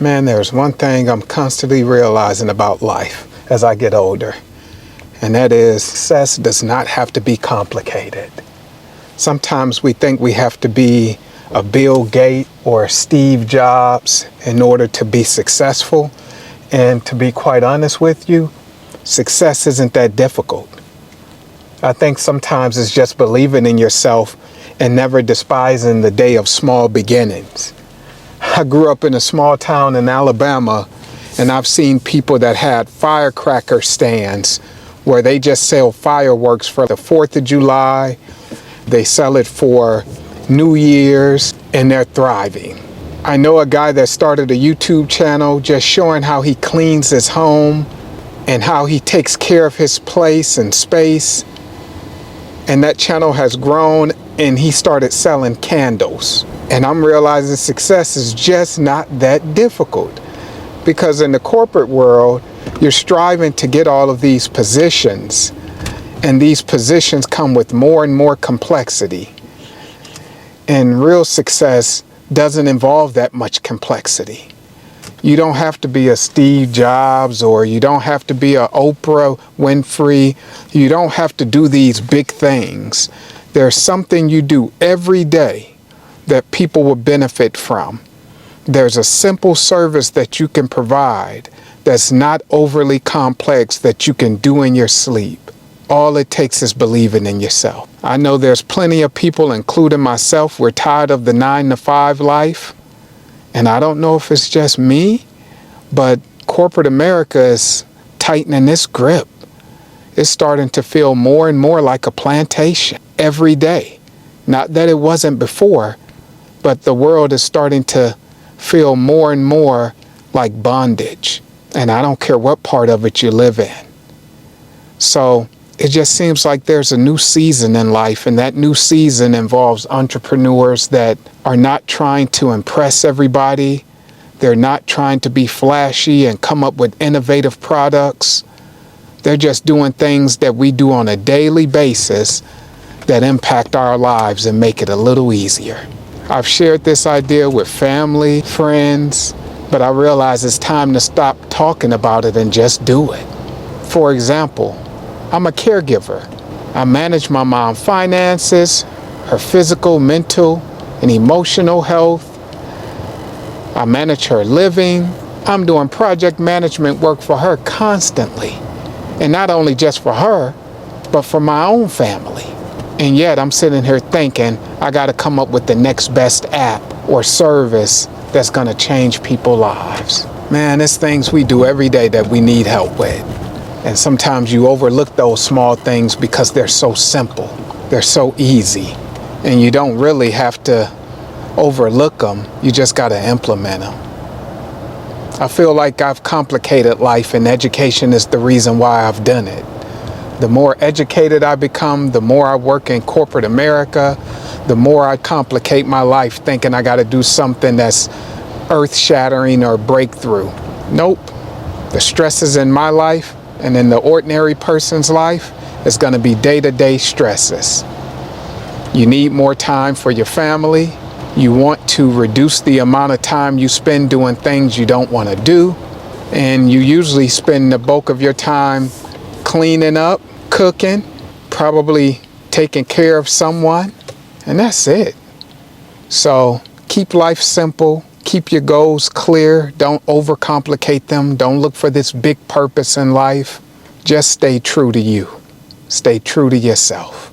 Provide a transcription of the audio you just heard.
Man, there's one thing I'm constantly realizing about life as I get older, and that is success does not have to be complicated. Sometimes we think we have to be a Bill Gates or Steve Jobs in order to be successful, and to be quite honest with you, success isn't that difficult. I think sometimes it's just believing in yourself and never despising the day of small beginnings. I grew up in a small town in Alabama, and I've seen people that had firecracker stands where they just sell fireworks for the 4th of July. They sell it for New Year's, and they're thriving. I know a guy that started a YouTube channel just showing how he cleans his home and how he takes care of his place and space. And that channel has grown, and he started selling candles. And I'm realizing success is just not that difficult, because in the corporate world, you're striving to get all of these positions, and these positions come with more and more complexity. And real success doesn't involve that much complexity. You don't have to be a Steve Jobs, or you don't have to be a Oprah Winfrey. You don't have to do these big things. There's something you do every day that people will benefit from. There's a simple service that you can provide that's not overly complex, that you can do in your sleep. All it takes is believing in yourself. I know there's plenty of people, including myself, we're tired of the 9-to-5 life. And I don't know if it's just me, but corporate America is tightening its grip. It's starting to feel more and more like a plantation every day. Not that it wasn't before, but the world is starting to feel more and more like bondage. And I don't care what part of it you live in. So it just seems like there's a new season in life, and that new season involves entrepreneurs that are not trying to impress everybody. They're not trying to be flashy and come up with innovative products. They're just doing things that we do on a daily basis that impact our lives and make it a little easier. I've shared this idea with family, friends, but I realize it's time to stop talking about it and just do it. For example, I'm a caregiver. I manage my mom's finances, her physical, mental, and emotional health. I manage her living. I'm doing project management work for her constantly. And not only just for her, but for my own family. And yet I'm sitting here thinking I got to come up with the next best app or service that's going to change people's lives. Man, there's things we do every day that we need help with. And sometimes you overlook those small things because they're so simple. They're so easy. And you don't really have to overlook them. You just got to implement them. I feel like I've complicated life, and education is the reason why I've done it. The more educated I become, the more I work in corporate America, the more I complicate my life thinking I got to do something that's earth-shattering or breakthrough. Nope. The stresses in my life and in the ordinary person's life is going to be day-to-day stresses. You need more time for your family. You want to reduce the amount of time you spend doing things you don't want to do. And you usually spend the bulk of your time cleaning up, cooking, probably taking care of someone, and that's it. So keep life simple, keep your goals clear, don't overcomplicate them, don't look for this big purpose in life. Just stay true to you. Stay true to yourself.